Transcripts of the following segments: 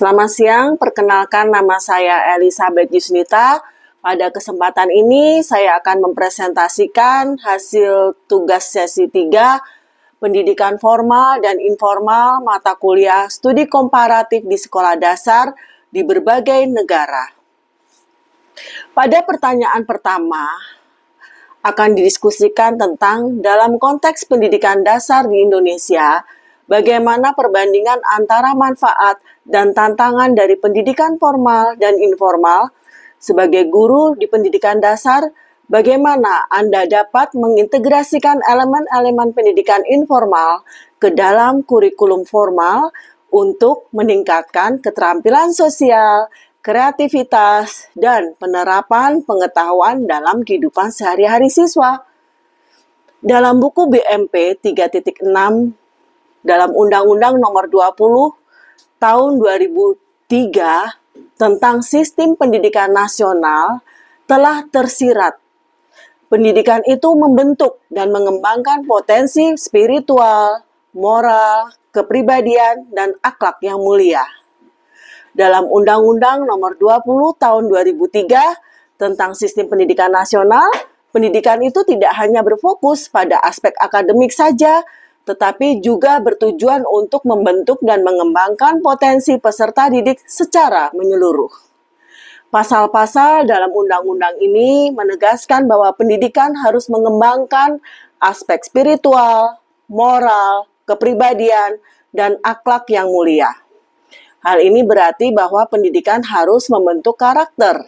Selamat siang, perkenalkan nama saya Elizabeth Yusnita. Pada kesempatan ini saya akan mempresentasikan hasil tugas sesi 3 Pendidikan Formal dan Informal mata kuliah Studi Komparatif di Sekolah Dasar di berbagai negara. Pada pertanyaan pertama, akan didiskusikan tentang dalam konteks pendidikan dasar di Indonesia, bagaimana perbandingan antara manfaat dan tantangan dari pendidikan formal dan informal. Sebagai guru di pendidikan dasar, bagaimana Anda dapat mengintegrasikan elemen-elemen pendidikan informal ke dalam kurikulum formal untuk meningkatkan keterampilan sosial, kreativitas, dan penerapan pengetahuan dalam kehidupan sehari-hari siswa. Dalam buku BMP 3.6 dalam Undang-Undang Nomor 20 Tahun 2003 tentang Sistem Pendidikan Nasional telah tersirat. Pendidikan itu membentuk dan mengembangkan potensi spiritual, moral, kepribadian, dan akhlak yang mulia. Dalam Undang-Undang Nomor 20 Tahun 2003 tentang Sistem Pendidikan Nasional, pendidikan itu tidak hanya berfokus pada aspek akademik saja, tetapi juga bertujuan untuk membentuk dan mengembangkan potensi peserta didik secara menyeluruh. Pasal-pasal dalam undang-undang ini menegaskan bahwa pendidikan harus mengembangkan aspek spiritual, moral, kepribadian, dan akhlak yang mulia. Hal ini berarti bahwa pendidikan harus membentuk karakter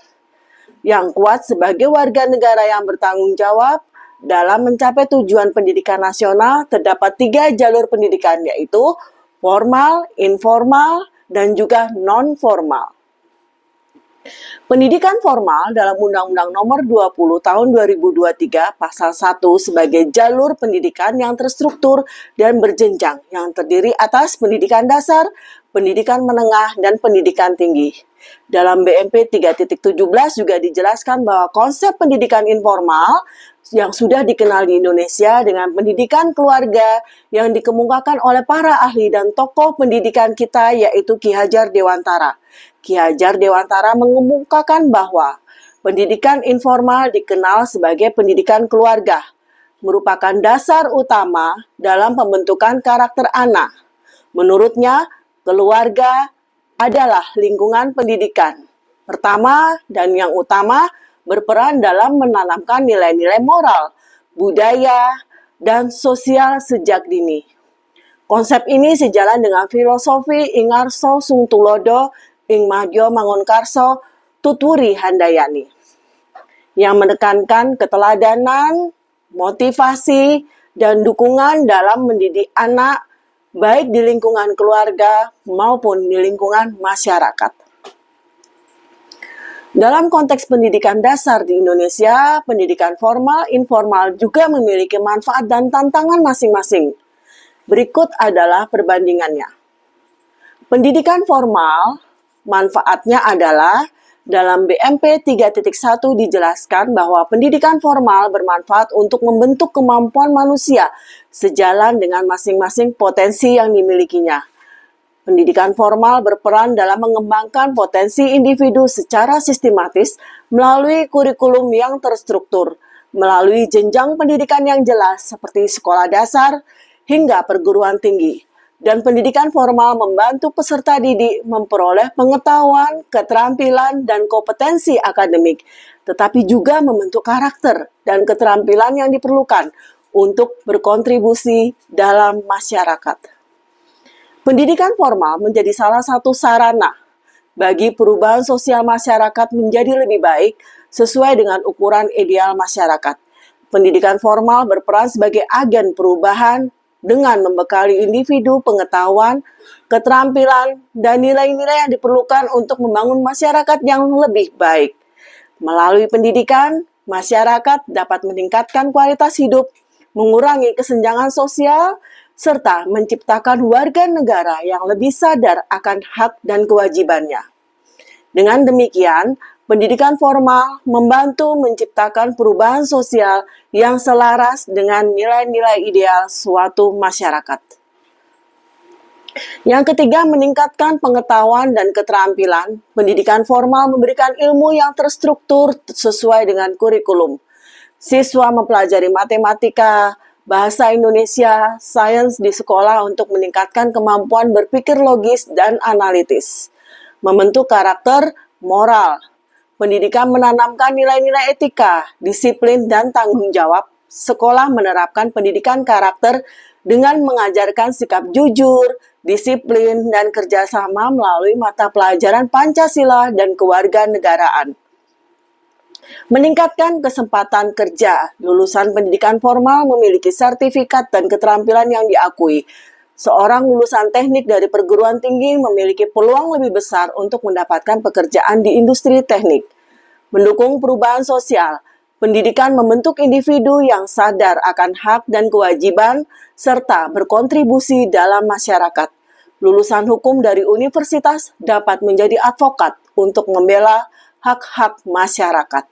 yang kuat sebagai warga negara yang bertanggung jawab. Dalam mencapai tujuan pendidikan nasional, terdapat 3 jalur pendidikan, yaitu formal, informal, dan juga non-formal. Pendidikan formal dalam Undang-Undang Nomor 20 Tahun 2023 Pasal 1 sebagai jalur pendidikan yang terstruktur dan berjenjang yang terdiri atas pendidikan dasar, pendidikan menengah, dan pendidikan tinggi. Dalam BMP 3.17 juga dijelaskan bahwa konsep pendidikan informal yang sudah dikenal di Indonesia dengan pendidikan keluarga yang dikemukakan oleh para ahli dan tokoh pendidikan kita, yaitu Ki Hajar Dewantara. Ki Hajar Dewantara mengemukakan bahwa pendidikan informal dikenal sebagai pendidikan keluarga, merupakan dasar utama dalam pembentukan karakter anak. Menurutnya, keluarga adalah lingkungan pendidikan pertama dan yang utama, berperan dalam menanamkan nilai-nilai moral, budaya, dan sosial sejak dini. Konsep ini sejalan dengan filosofi Ingarso Sungtulodo Ing Madyo Mangunkarso Tutwuri Handayani yang menekankan keteladanan, motivasi, dan dukungan dalam mendidik anak baik di lingkungan keluarga maupun di lingkungan masyarakat. Dalam konteks pendidikan dasar di Indonesia, pendidikan formal, informal juga memiliki manfaat dan tantangan masing-masing. Berikut adalah perbandingannya. Pendidikan formal, manfaatnya adalah dalam BMP 3.1 dijelaskan bahwa pendidikan formal bermanfaat untuk membentuk kemampuan manusia sejalan dengan masing-masing potensi yang dimilikinya. Pendidikan formal berperan dalam mengembangkan potensi individu secara sistematis melalui kurikulum yang terstruktur, melalui jenjang pendidikan yang jelas seperti sekolah dasar hingga perguruan tinggi. Dan pendidikan formal membantu peserta didik memperoleh pengetahuan, keterampilan, dan kompetensi akademik, tetapi juga membentuk karakter dan keterampilan yang diperlukan untuk berkontribusi dalam masyarakat. Pendidikan formal menjadi salah satu sarana bagi perubahan sosial masyarakat menjadi lebih baik sesuai dengan ukuran ideal masyarakat. Pendidikan formal berperan sebagai agen perubahan dengan membekali individu pengetahuan, keterampilan, dan nilai-nilai yang diperlukan untuk membangun masyarakat yang lebih baik. Melalui pendidikan, masyarakat dapat meningkatkan kualitas hidup, mengurangi kesenjangan sosial, serta menciptakan warga negara yang lebih sadar akan hak dan kewajibannya. Dengan demikian, pendidikan formal membantu menciptakan perubahan sosial yang selaras dengan nilai-nilai ideal suatu masyarakat. Yang ketiga, meningkatkan pengetahuan dan keterampilan. Pendidikan formal memberikan ilmu yang terstruktur sesuai dengan kurikulum. Siswa mempelajari matematika, bahasa Indonesia, sains di sekolah untuk meningkatkan kemampuan berpikir logis dan analitis. Membentuk karakter moral. Pendidikan menanamkan nilai-nilai etika, disiplin, dan tanggung jawab. Sekolah menerapkan pendidikan karakter dengan mengajarkan sikap jujur, disiplin, dan kerjasama melalui mata pelajaran Pancasila dan kewarganegaraan. Meningkatkan kesempatan kerja. Lulusan pendidikan formal memiliki sertifikat dan keterampilan yang diakui. Seorang lulusan teknik dari perguruan tinggi memiliki peluang lebih besar untuk mendapatkan pekerjaan di industri teknik. Mendukung perubahan sosial. Pendidikan membentuk individu yang sadar akan hak dan kewajiban serta berkontribusi dalam masyarakat. Lulusan hukum dari universitas dapat menjadi advokat untuk membela hak-hak masyarakat.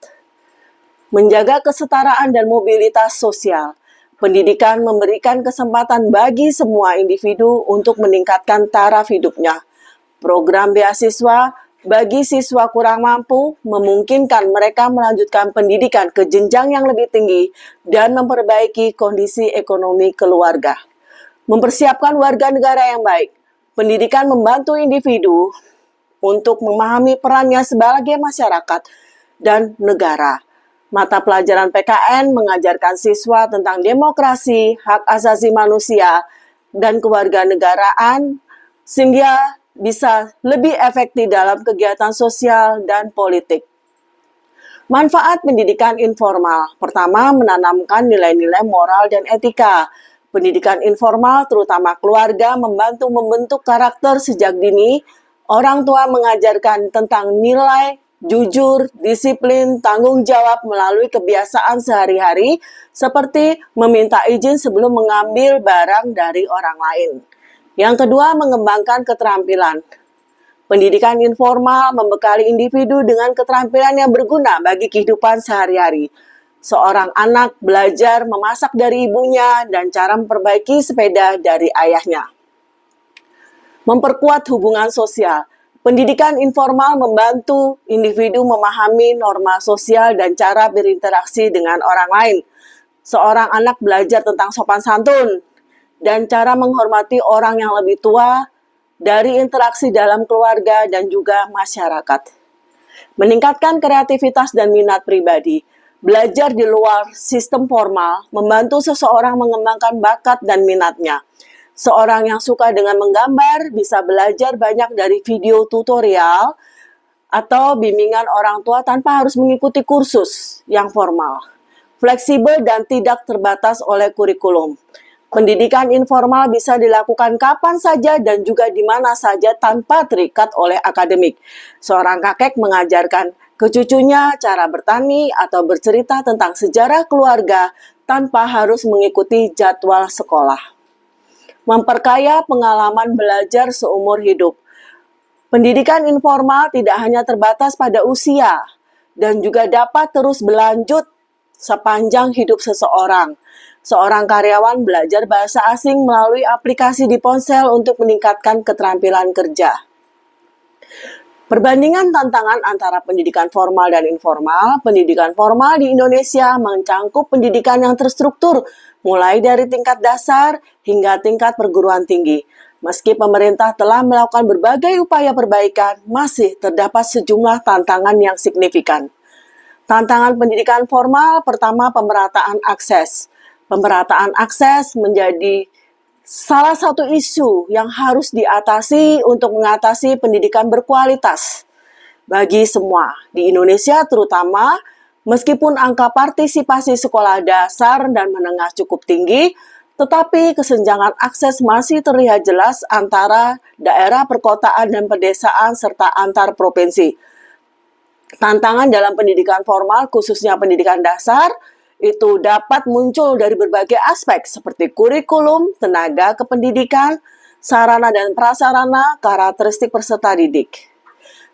Menjaga kesetaraan dan mobilitas sosial. Pendidikan memberikan kesempatan bagi semua individu untuk meningkatkan taraf hidupnya. Program beasiswa bagi siswa kurang mampu memungkinkan mereka melanjutkan pendidikan ke jenjang yang lebih tinggi dan memperbaiki kondisi ekonomi keluarga. Mempersiapkan warga negara yang baik. Pendidikan membantu individu untuk memahami perannya sebagai masyarakat dan negara. Mata pelajaran PKN mengajarkan siswa tentang demokrasi, hak asasi manusia, dan kewarganegaraan sehingga bisa lebih efektif dalam kegiatan sosial dan politik. Manfaat pendidikan informal. Pertama, menanamkan nilai-nilai moral dan etika. Pendidikan informal, terutama keluarga, membantu membentuk karakter sejak dini. Orang tua mengajarkan tentang nilai jujur, disiplin, tanggung jawab melalui kebiasaan sehari-hari seperti meminta izin sebelum mengambil barang dari orang lain. Yang kedua, mengembangkan keterampilan. Pendidikan informal membekali individu dengan keterampilan yang berguna bagi kehidupan sehari-hari. Seorang anak belajar memasak dari ibunya dan cara memperbaiki sepeda dari ayahnya. Memperkuat hubungan sosial. Pendidikan informal membantu individu memahami norma sosial dan cara berinteraksi dengan orang lain. Seorang anak belajar tentang sopan santun dan cara menghormati orang yang lebih tua dari interaksi dalam keluarga dan juga masyarakat. Meningkatkan kreativitas dan minat pribadi. Belajar di luar sistem formal membantu seseorang mengembangkan bakat dan minatnya. Seorang yang suka dengan menggambar bisa belajar banyak dari video tutorial atau bimbingan orang tua tanpa harus mengikuti kursus yang formal. Fleksibel dan tidak terbatas oleh kurikulum. Pendidikan informal bisa dilakukan kapan saja dan juga di mana saja tanpa terikat oleh akademik. Seorang kakek mengajarkan ke cucunya cara bertani atau bercerita tentang sejarah keluarga tanpa harus mengikuti jadwal sekolah. Memperkaya pengalaman belajar seumur hidup. Pendidikan informal tidak hanya terbatas pada usia dan juga dapat terus berlanjut sepanjang hidup seseorang. Seorang karyawan belajar bahasa asing melalui aplikasi di ponsel untuk meningkatkan keterampilan kerja. Perbandingan tantangan antara pendidikan formal dan informal. Pendidikan formal di Indonesia mencangkup pendidikan yang terstruktur, mulai dari tingkat dasar hingga tingkat perguruan tinggi. Meski pemerintah telah melakukan berbagai upaya perbaikan, masih terdapat sejumlah tantangan yang signifikan. Tantangan pendidikan formal, pertama, pemerataan akses. Pemerataan akses menjadi salah satu isu yang harus diatasi untuk mengatasi pendidikan berkualitas bagi semua. Di Indonesia terutama, meskipun angka partisipasi sekolah dasar dan menengah cukup tinggi, tetapi kesenjangan akses masih terlihat jelas antara daerah perkotaan dan pedesaan serta antar provinsi. Tantangan dalam pendidikan formal, khususnya pendidikan dasar, itu dapat muncul dari berbagai aspek seperti kurikulum, tenaga kependidikan, sarana dan prasarana, karakteristik peserta didik.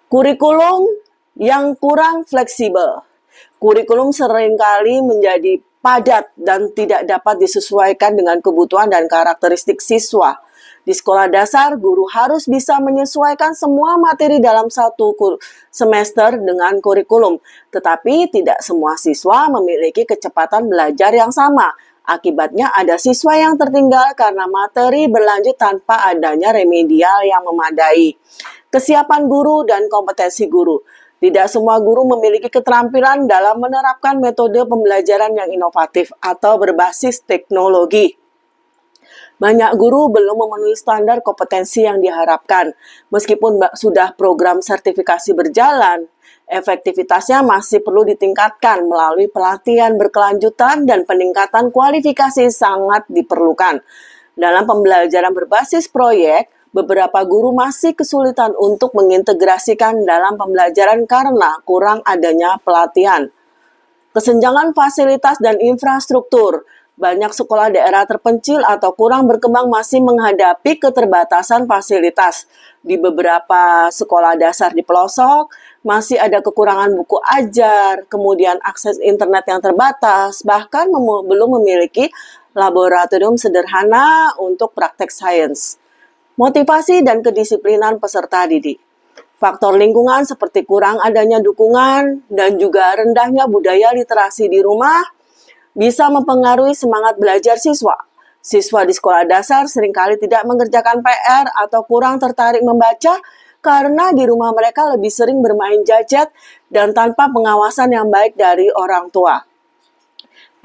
Kurikulum yang kurang fleksibel. Kurikulum seringkali menjadi padat dan tidak dapat disesuaikan dengan kebutuhan dan karakteristik siswa. Di sekolah dasar, guru harus bisa menyesuaikan semua materi dalam satu semester dengan kurikulum. Tetapi tidak semua siswa memiliki kecepatan belajar yang sama. Akibatnya ada siswa yang tertinggal karena materi berlanjut tanpa adanya remedial yang memadai. Kesiapan guru dan kompetensi guru. Tidak semua guru memiliki keterampilan dalam menerapkan metode pembelajaran yang inovatif atau berbasis teknologi. Banyak guru belum memenuhi standar kompetensi yang diharapkan. Meskipun sudah program sertifikasi berjalan, efektivitasnya masih perlu ditingkatkan melalui pelatihan berkelanjutan dan peningkatan kualifikasi sangat diperlukan. Dalam pembelajaran berbasis proyek, beberapa guru masih kesulitan untuk mengintegrasikan dalam pembelajaran karena kurang adanya pelatihan. Kesenjangan fasilitas dan infrastruktur. Banyak sekolah daerah terpencil atau kurang berkembang masih menghadapi keterbatasan fasilitas. Di beberapa sekolah dasar di pelosok, masih ada kekurangan buku ajar, kemudian akses internet yang terbatas, bahkan belum memiliki laboratorium sederhana untuk praktek sains. Motivasi dan kedisiplinan peserta didik. Faktor lingkungan seperti kurang adanya dukungan dan juga rendahnya budaya literasi di rumah bisa mempengaruhi semangat belajar siswa. Siswa di sekolah dasar seringkali tidak mengerjakan PR atau kurang tertarik membaca karena di rumah mereka lebih sering bermain gadget dan tanpa pengawasan yang baik dari orang tua.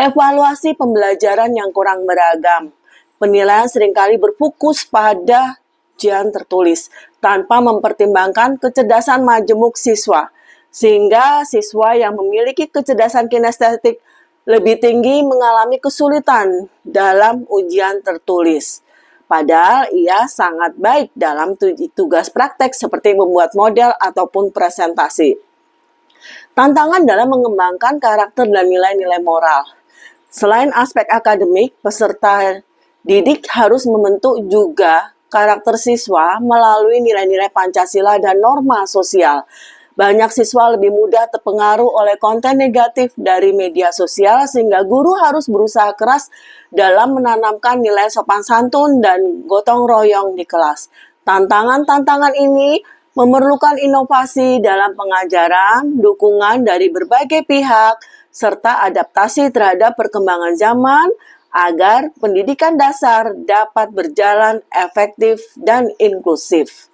Evaluasi pembelajaran yang kurang beragam. Penilaian seringkali berfokus pada ujian tertulis tanpa mempertimbangkan kecerdasan majemuk siswa, sehingga siswa yang memiliki kecerdasan kinestetik lebih tinggi mengalami kesulitan dalam ujian tertulis. Padahal ia sangat baik dalam tugas praktek seperti membuat model ataupun presentasi. Tantangan dalam mengembangkan karakter dan nilai-nilai moral. Selain aspek akademik, peserta didik harus membentuk juga karakter siswa melalui nilai-nilai Pancasila dan norma sosial. Banyak siswa lebih mudah terpengaruh oleh konten negatif dari media sosial sehingga guru harus berusaha keras dalam menanamkan nilai sopan santun dan gotong royong di kelas. Tantangan-tantangan ini memerlukan inovasi dalam pengajaran, dukungan dari berbagai pihak, serta adaptasi terhadap perkembangan zaman, agar pendidikan dasar dapat berjalan efektif dan inklusif.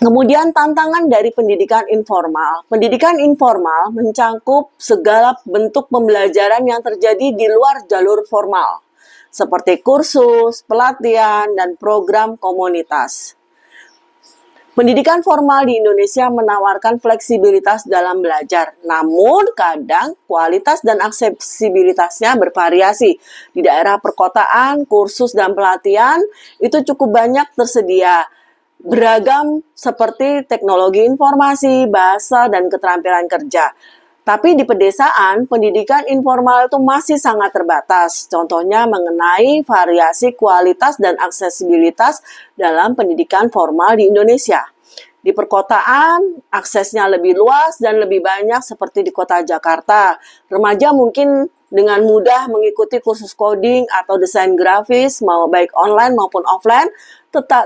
Kemudian tantangan dari pendidikan informal. Pendidikan informal mencangkup segala bentuk pembelajaran yang terjadi di luar jalur formal, seperti kursus, pelatihan, dan program komunitas. Pendidikan formal di Indonesia menawarkan fleksibilitas dalam belajar, namun kadang kualitas dan aksesibilitasnya bervariasi. Di daerah perkotaan, kursus dan pelatihan itu cukup banyak tersedia. Beragam seperti teknologi informasi, bahasa, dan keterampilan kerja. Tapi di pedesaan, pendidikan informal itu masih sangat terbatas. Contohnya mengenai variasi kualitas dan aksesibilitas dalam pendidikan formal di Indonesia. Di perkotaan, aksesnya lebih luas dan lebih banyak seperti di kota Jakarta. Remaja mungkin dengan mudah mengikuti kursus coding atau desain grafis, mau baik online maupun offline,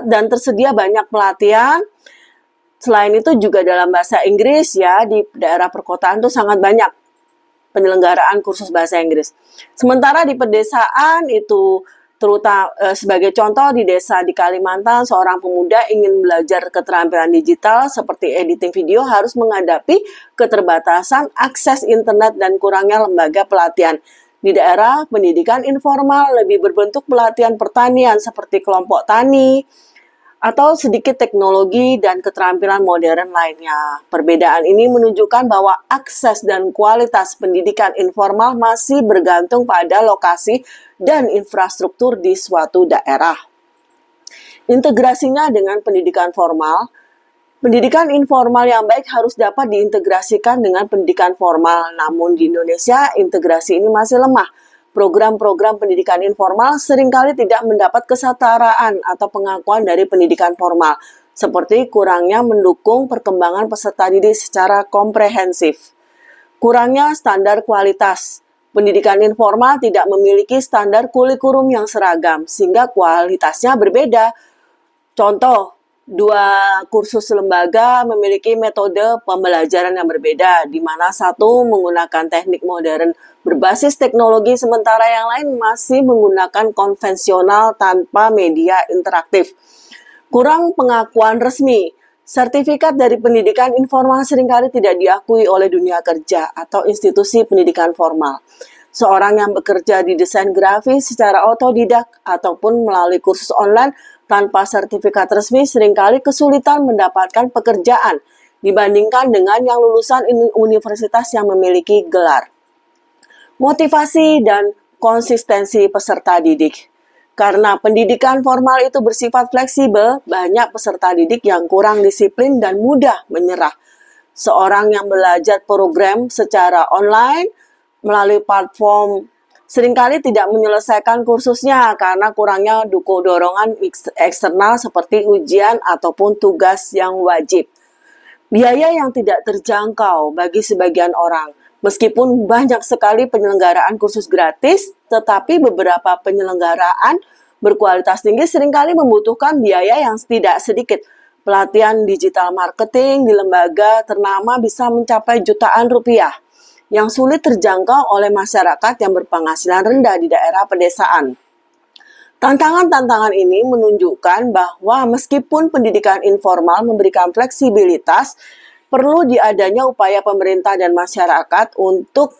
dan tersedia banyak pelatihan. Selain itu juga dalam bahasa Inggris ya, di daerah perkotaan tuh sangat banyak penyelenggaraan kursus bahasa Inggris. Sementara di pedesaan itu terutama sebagai contoh di desa di Kalimantan, seorang pemuda ingin belajar keterampilan digital seperti editing video harus menghadapi keterbatasan akses internet dan kurangnya lembaga pelatihan. Di daerah pendidikan informal lebih berbentuk pelatihan pertanian seperti kelompok tani, atau sedikit teknologi dan keterampilan modern lainnya. Perbedaan ini menunjukkan bahwa akses dan kualitas pendidikan informal masih bergantung pada lokasi dan infrastruktur di suatu daerah. Integrasinya dengan pendidikan formal. Pendidikan informal yang baik harus dapat diintegrasikan dengan pendidikan formal, namun di Indonesia integrasi ini masih lemah. Program-program pendidikan informal seringkali tidak mendapat kesetaraan atau pengakuan dari pendidikan formal, seperti kurangnya mendukung perkembangan peserta didik secara komprehensif. Kurangnya standar kualitas. Pendidikan informal tidak memiliki standar kurikulum yang seragam, sehingga kualitasnya berbeda. Contoh, dua kursus lembaga memiliki metode pembelajaran yang berbeda, di mana satu menggunakan teknik modern berbasis teknologi, sementara yang lain masih menggunakan konvensional tanpa media interaktif. Kurang pengakuan resmi. Sertifikat dari pendidikan informal seringkali tidak diakui oleh dunia kerja atau institusi pendidikan formal. Seorang yang bekerja di desain grafis secara otodidak ataupun melalui kursus online tanpa sertifikat resmi seringkali kesulitan mendapatkan pekerjaan dibandingkan dengan yang lulusan universitas yang memiliki gelar. Motivasi dan konsistensi peserta didik. Karena pendidikan formal itu bersifat fleksibel, banyak peserta didik yang kurang disiplin dan mudah menyerah. Seorang yang belajar program secara online melalui platform seringkali tidak menyelesaikan kursusnya karena kurangnya dorongan eksternal seperti ujian ataupun tugas yang wajib. Biaya yang tidak terjangkau bagi sebagian orang. Meskipun banyak sekali penyelenggaraan kursus gratis, tetapi beberapa penyelenggaraan berkualitas tinggi seringkali membutuhkan biaya yang tidak sedikit. Pelatihan digital marketing di lembaga ternama bisa mencapai jutaan rupiah, yang sulit terjangkau oleh masyarakat yang berpenghasilan rendah di daerah pedesaan. Tantangan-tantangan ini menunjukkan bahwa meskipun pendidikan informal memberikan fleksibilitas, perlu diadanya upaya pemerintah dan masyarakat untuk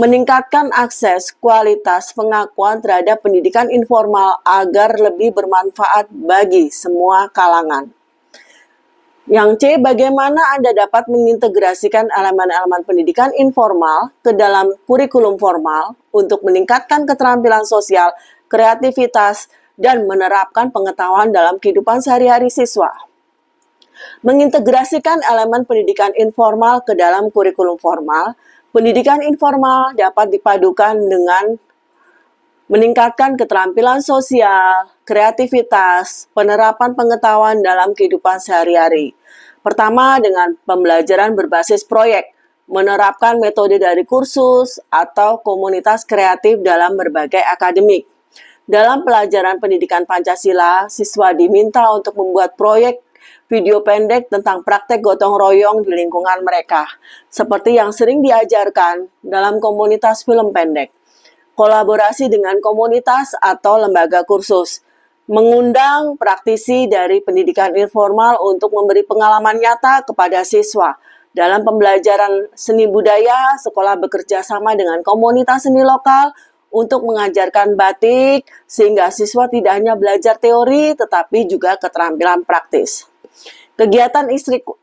meningkatkan akses, kualitas, pengakuan terhadap pendidikan informal agar lebih bermanfaat bagi semua kalangan. Yang C, bagaimana Anda dapat mengintegrasikan elemen-elemen pendidikan informal ke dalam kurikulum formal untuk meningkatkan keterampilan sosial, kreativitas, dan menerapkan pengetahuan dalam kehidupan sehari-hari siswa. Mengintegrasikan elemen pendidikan informal ke dalam kurikulum formal, pendidikan informal dapat dipadukan dengan meningkatkan keterampilan sosial, kreativitas, penerapan pengetahuan dalam kehidupan sehari-hari. Pertama, dengan pembelajaran berbasis proyek, menerapkan metode dari kursus atau komunitas kreatif dalam berbagai akademik. Dalam pelajaran pendidikan Pancasila, siswa diminta untuk membuat proyek video pendek tentang praktek gotong royong di lingkungan mereka, seperti yang sering diajarkan dalam komunitas film pendek. Kolaborasi dengan komunitas atau lembaga kursus, mengundang praktisi dari pendidikan informal untuk memberi pengalaman nyata kepada siswa. Dalam pembelajaran seni budaya, sekolah bekerja sama dengan komunitas seni lokal untuk mengajarkan batik, sehingga siswa tidak hanya belajar teori, tetapi juga keterampilan praktis. Kegiatan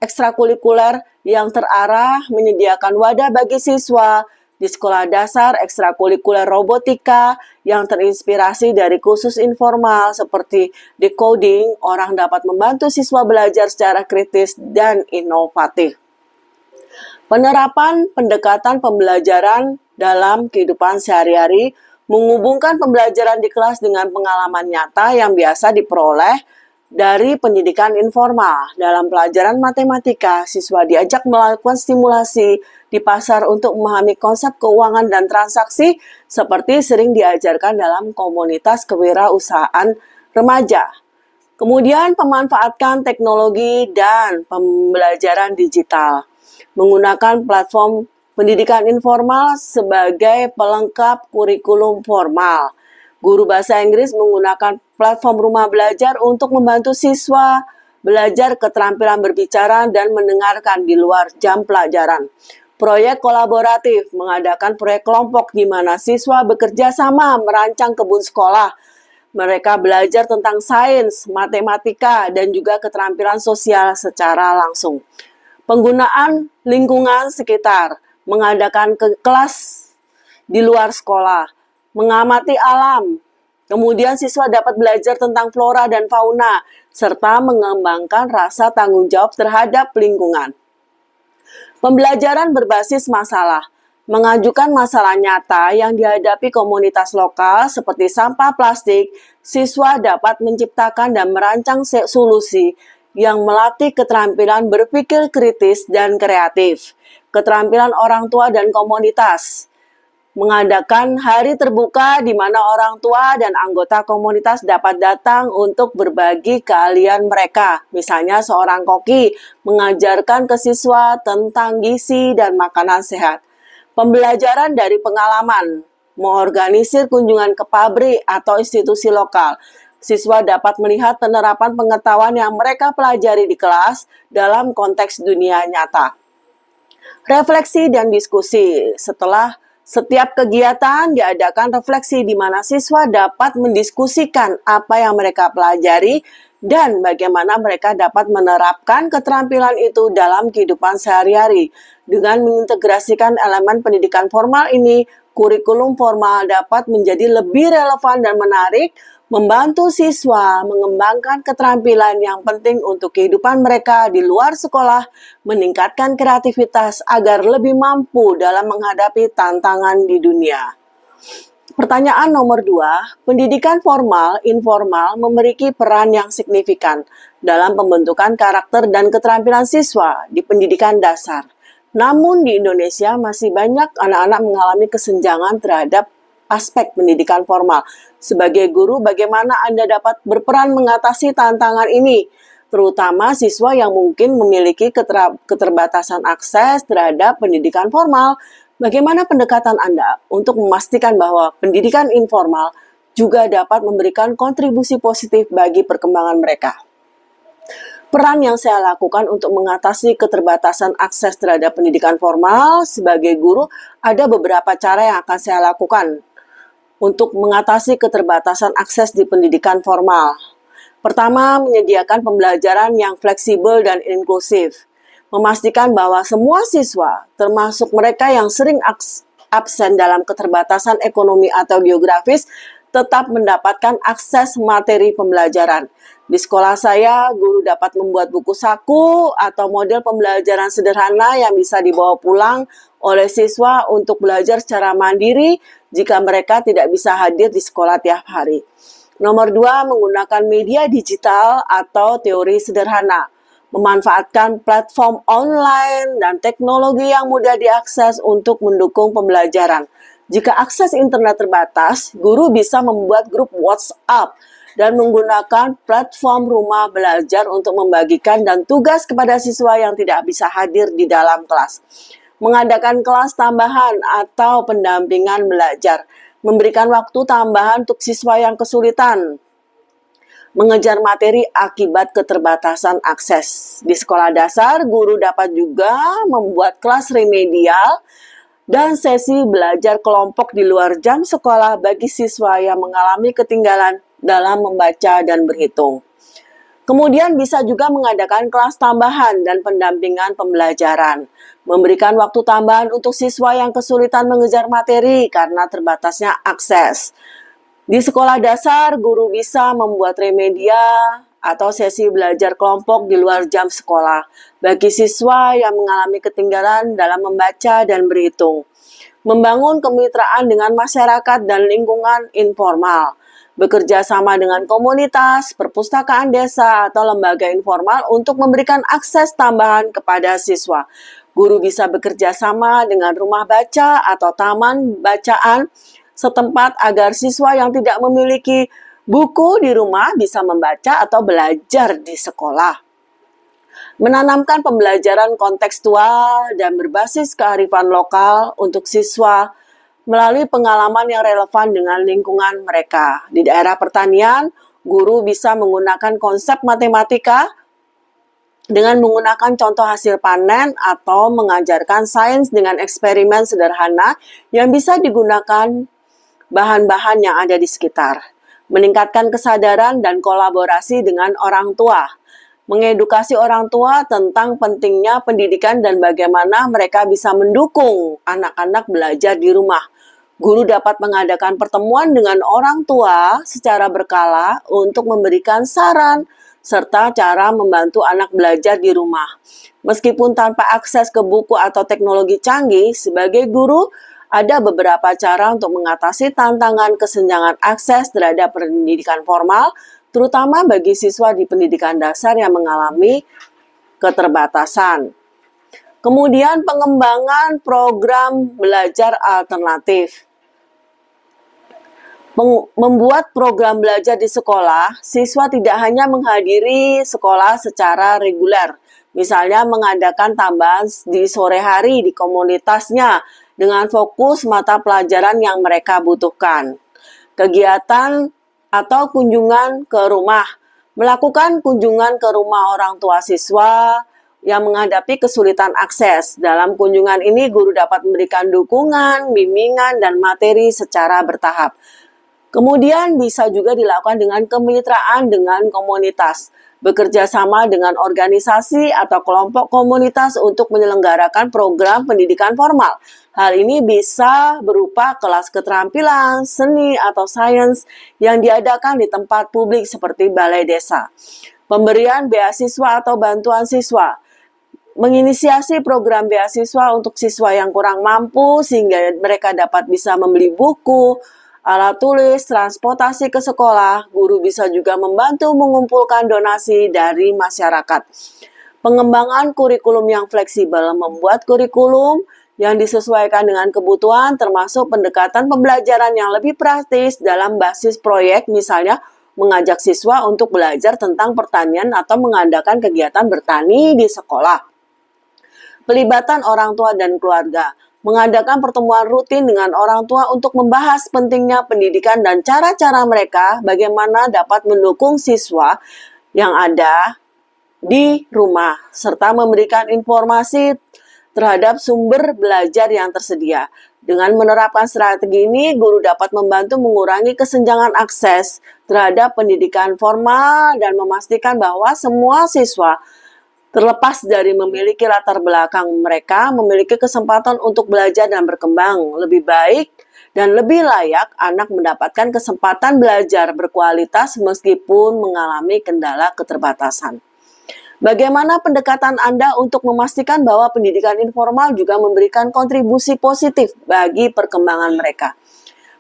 ekstrakurikuler yang terarah menyediakan wadah bagi siswa di sekolah dasar, ekstrakurikuler robotika yang terinspirasi dari kursus informal seperti decoding, orang dapat membantu siswa belajar secara kritis dan inovatif. Penerapan pendekatan pembelajaran dalam kehidupan sehari-hari menghubungkan pembelajaran di kelas dengan pengalaman nyata yang biasa diperoleh dari pendidikan informal. Dalam pelajaran matematika, siswa diajak melakukan stimulasi di pasar untuk memahami konsep keuangan dan transaksi seperti sering diajarkan dalam komunitas kewirausahaan remaja. Kemudian pemanfaatkan teknologi dan pembelajaran digital. Menggunakan platform pendidikan informal sebagai pelengkap kurikulum formal. Guru bahasa Inggris menggunakan platform rumah belajar untuk membantu siswa belajar keterampilan berbicara dan mendengarkan di luar jam pelajaran. Proyek kolaboratif, mengadakan proyek kelompok di mana siswa bekerja sama merancang kebun sekolah. Mereka belajar tentang sains, matematika, dan juga keterampilan sosial secara langsung. Penggunaan lingkungan sekitar, mengadakan kelas di luar sekolah, mengamati alam. Kemudian siswa dapat belajar tentang flora dan fauna, serta mengembangkan rasa tanggung jawab terhadap lingkungan. Pembelajaran berbasis masalah, mengajukan masalah nyata yang dihadapi komunitas lokal seperti sampah plastik, siswa dapat menciptakan dan merancang solusi yang melatih keterampilan berpikir kritis dan kreatif. Keterampilan orang tua dan komunitas, mengadakan hari terbuka di mana orang tua dan anggota komunitas dapat datang untuk berbagi keahlian mereka. Misalnya seorang koki mengajarkan ke siswa tentang gizi dan makanan sehat. Pembelajaran dari pengalaman, mengorganisir kunjungan ke pabrik atau institusi lokal. Siswa dapat melihat penerapan pengetahuan yang mereka pelajari di kelas dalam konteks dunia nyata. Refleksi dan diskusi. Setelah setiap kegiatan diadakan refleksi di mana siswa dapat mendiskusikan apa yang mereka pelajari dan bagaimana mereka dapat menerapkan keterampilan itu dalam kehidupan sehari-hari. Dengan mengintegrasikan elemen pendidikan formal ini, kurikulum formal dapat menjadi lebih relevan dan menarik, membantu siswa mengembangkan keterampilan yang penting untuk kehidupan mereka di luar sekolah, meningkatkan kreativitas agar lebih mampu dalam menghadapi tantangan di dunia. Pertanyaan nomor 2, pendidikan formal, informal memiliki peran yang signifikan dalam pembentukan karakter dan keterampilan siswa di pendidikan dasar. Namun di Indonesia masih banyak anak-anak mengalami kesenjangan terhadap aspek pendidikan formal. Sebagai guru, bagaimana Anda dapat berperan mengatasi tantangan ini? Terutama siswa yang mungkin memiliki keterbatasan akses terhadap pendidikan formal. Bagaimana pendekatan Anda untuk memastikan bahwa pendidikan informal juga dapat memberikan kontribusi positif bagi perkembangan mereka? Peran yang saya lakukan untuk mengatasi keterbatasan akses terhadap pendidikan formal sebagai guru, ada beberapa cara yang akan saya lakukan untuk mengatasi keterbatasan akses di pendidikan formal. Pertama, menyediakan pembelajaran yang fleksibel dan inklusif. Memastikan bahwa semua siswa, termasuk mereka yang sering absen dalam keterbatasan ekonomi atau geografis, tetap mendapatkan akses materi pembelajaran. Di sekolah saya, guru dapat membuat buku saku atau model pembelajaran sederhana yang bisa dibawa pulang oleh siswa untuk belajar secara mandiri jika mereka tidak bisa hadir di sekolah tiap hari. Nomor 2, menggunakan media digital atau teori sederhana. Memanfaatkan platform online dan teknologi yang mudah diakses untuk mendukung pembelajaran. Jika akses internet terbatas, guru bisa membuat grup WhatsApp dan menggunakan platform rumah belajar untuk membagikan dan tugas kepada siswa yang tidak bisa hadir di dalam kelas. Mengadakan kelas tambahan atau pendampingan belajar. Memberikan waktu tambahan untuk siswa yang kesulitan mengejar materi akibat keterbatasan akses. Di sekolah dasar, guru dapat juga membuat kelas remedial dan sesi belajar kelompok di luar jam sekolah bagi siswa yang mengalami ketinggalan dalam membaca dan berhitung. Kemudian bisa juga mengadakan kelas tambahan dan pendampingan pembelajaran. Memberikan waktu tambahan untuk siswa yang kesulitan mengejar materi karena terbatasnya akses. Di sekolah dasar, guru bisa membuat remedia atau sesi belajar kelompok di luar jam sekolah bagi siswa yang mengalami ketinggalan dalam membaca dan berhitung. Membangun kemitraan dengan masyarakat dan lingkungan informal. Bekerja sama dengan komunitas, perpustakaan desa, atau lembaga informal untuk memberikan akses tambahan kepada siswa. Guru bisa bekerja sama dengan rumah baca atau taman bacaan setempat agar siswa yang tidak memiliki buku di rumah bisa membaca atau belajar di sekolah. Menanamkan pembelajaran kontekstual dan berbasis kearifan lokal untuk siswa melalui pengalaman yang relevan dengan lingkungan mereka. Di daerah pertanian, guru bisa menggunakan konsep matematika dengan menggunakan contoh hasil panen atau mengajarkan sains dengan eksperimen sederhana yang bisa digunakan bahan-bahan yang ada di sekitar. Meningkatkan kesadaran dan kolaborasi dengan orang tua. Mengedukasi orang tua tentang pentingnya pendidikan dan bagaimana mereka bisa mendukung anak-anak belajar di rumah. Guru dapat mengadakan pertemuan dengan orang tua secara berkala untuk memberikan saran serta cara membantu anak belajar di rumah. Meskipun tanpa akses ke buku atau teknologi canggih, sebagai guru, ada beberapa cara untuk mengatasi tantangan kesenjangan akses terhadap pendidikan formal, terutama bagi siswa di pendidikan dasar yang mengalami keterbatasan. Kemudian pengembangan program belajar alternatif. Membuat program belajar di sekolah, siswa tidak hanya menghadiri sekolah secara reguler, misalnya mengadakan tambahan di sore hari di komunitasnya dengan fokus mata pelajaran yang mereka butuhkan. Kegiatan atau kunjungan ke rumah, melakukan kunjungan ke rumah orang tua siswa yang menghadapi kesulitan akses. Dalam kunjungan ini, guru dapat memberikan dukungan, bimbingan, dan materi secara bertahap. Kemudian bisa juga dilakukan dengan kemitraan dengan komunitas, bekerja sama dengan organisasi atau kelompok komunitas untuk menyelenggarakan program pendidikan formal. Hal ini bisa berupa kelas keterampilan, seni, atau sains yang diadakan di tempat publik seperti balai desa. Pemberian beasiswa atau bantuan siswa. Menginisiasi program beasiswa untuk siswa yang kurang mampu sehingga mereka dapat bisa membeli buku, alat tulis, transportasi ke sekolah. Guru bisa juga membantu mengumpulkan donasi dari masyarakat. Pengembangan kurikulum yang fleksibel, membuat kurikulum yang disesuaikan dengan kebutuhan termasuk pendekatan pembelajaran yang lebih praktis dalam basis proyek, misalnya mengajak siswa untuk belajar tentang pertanian atau mengadakan kegiatan bertani di sekolah. Pelibatan orang tua dan keluarga, mengadakan pertemuan rutin dengan orang tua untuk membahas pentingnya pendidikan dan cara-cara mereka bagaimana dapat mendukung siswa yang ada di rumah, serta memberikan informasi terhadap sumber belajar yang tersedia. Dengan menerapkan strategi ini, guru dapat membantu mengurangi kesenjangan akses terhadap pendidikan formal dan memastikan bahwa semua siswa, terlepas dari memiliki latar belakang mereka, memiliki kesempatan untuk belajar dan berkembang lebih baik dan lebih layak. Anak mendapatkan kesempatan belajar berkualitas meskipun mengalami kendala keterbatasan. Bagaimana pendekatan Anda untuk memastikan bahwa pendidikan informal juga memberikan kontribusi positif bagi perkembangan mereka?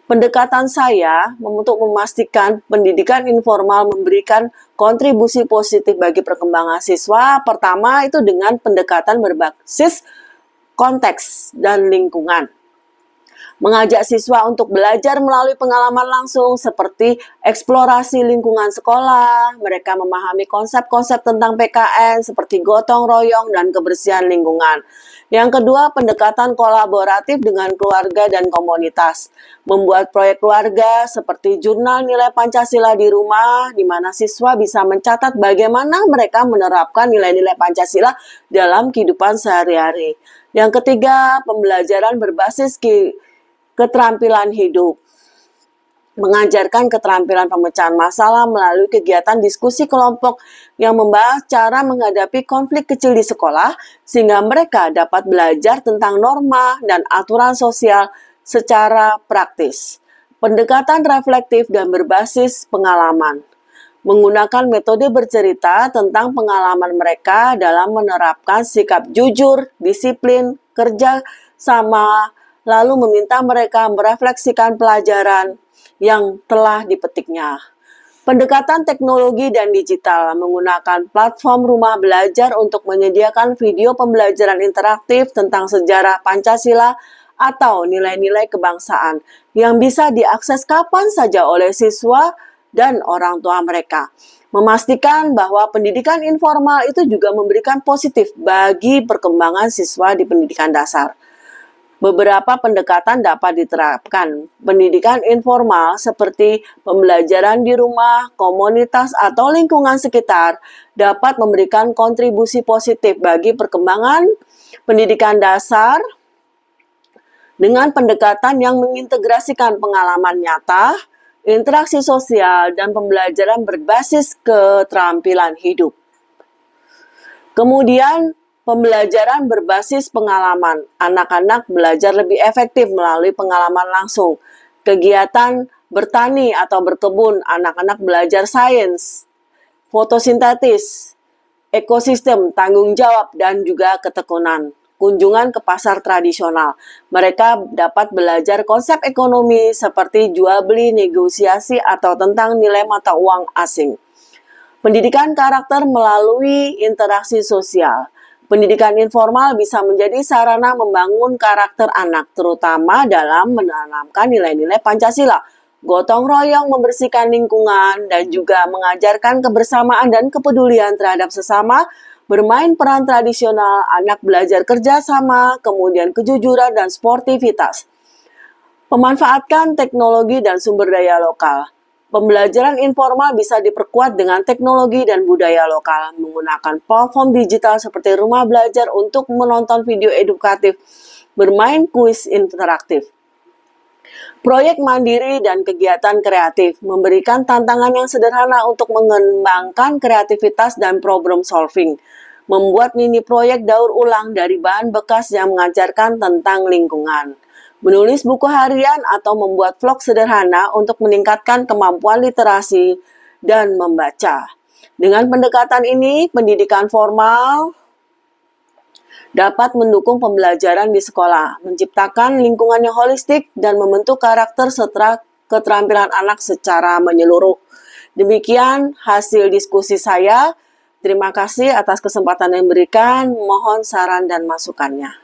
Pendekatan saya untuk memastikan pendidikan informal memberikan kontribusi positif bagi perkembangan siswa. Pertama itu dengan pendekatan berbasis konteks dan lingkungan. Mengajak siswa untuk belajar melalui pengalaman langsung seperti eksplorasi lingkungan sekolah. Mereka memahami konsep-konsep tentang PKN seperti gotong royong dan kebersihan lingkungan. Yang kedua, pendekatan kolaboratif dengan keluarga dan komunitas. Membuat proyek keluarga seperti jurnal nilai Pancasila di rumah, di mana siswa bisa mencatat bagaimana mereka menerapkan nilai-nilai Pancasila dalam kehidupan sehari-hari. Yang ketiga, pembelajaran berbasis keterampilan hidup. Mengajarkan keterampilan pemecahan masalah melalui kegiatan diskusi kelompok yang membahas cara menghadapi konflik kecil di sekolah sehingga mereka dapat belajar tentang norma dan aturan sosial secara praktis. Pendekatan reflektif dan berbasis pengalaman. Menggunakan metode bercerita tentang pengalaman mereka dalam menerapkan sikap jujur, disiplin, kerja sama, lalu meminta mereka merefleksikan pelajaran yang telah dipetiknya. Pendekatan teknologi dan digital, menggunakan platform rumah belajar untuk menyediakan video pembelajaran interaktif tentang sejarah Pancasila atau nilai-nilai kebangsaan yang bisa diakses kapan saja oleh siswa dan orang tua mereka. Memastikan bahwa pendidikan informal itu juga memberikan positif bagi perkembangan siswa di pendidikan dasar. Beberapa pendekatan dapat diterapkan. Pendidikan informal seperti pembelajaran di rumah, komunitas, atau lingkungan sekitar dapat memberikan kontribusi positif bagi perkembangan pendidikan dasar dengan pendekatan yang mengintegrasikan pengalaman nyata, interaksi sosial, dan pembelajaran berbasis keterampilan hidup. Kemudian, pembelajaran berbasis pengalaman. Anak-anak belajar lebih efektif melalui pengalaman langsung. Kegiatan bertani atau berkebun, anak-anak belajar sains, fotosintesis, ekosistem, tanggung jawab, dan juga ketekunan. Kunjungan ke pasar tradisional. Mereka dapat belajar konsep ekonomi seperti jual beli, negosiasi, atau tentang nilai mata uang asing. Pendidikan karakter melalui interaksi sosial. Pendidikan informal bisa menjadi sarana membangun karakter anak, terutama dalam menanamkan nilai-nilai Pancasila, gotong royong membersihkan lingkungan, dan juga mengajarkan kebersamaan dan kepedulian terhadap sesama, bermain peran tradisional, anak belajar kerjasama, kemudian kejujuran dan sportivitas. Memanfaatkan teknologi dan sumber daya lokal. Pembelajaran informal bisa diperkuat dengan teknologi dan budaya lokal, menggunakan platform digital seperti rumah belajar untuk menonton video edukatif, bermain kuis interaktif. Proyek mandiri dan kegiatan kreatif memberikan tantangan yang sederhana untuk mengembangkan kreativitas dan problem solving. Membuat mini proyek daur ulang dari bahan bekas yang mengajarkan tentang lingkungan. Menulis buku harian atau membuat vlog sederhana untuk meningkatkan kemampuan literasi dan membaca. Dengan pendekatan ini, pendidikan formal dapat mendukung pembelajaran di sekolah, menciptakan lingkungan yang holistik, dan membentuk karakter serta keterampilan anak secara menyeluruh. Demikian hasil diskusi saya. Terima kasih atas kesempatan yang diberikan. Mohon saran dan masukannya.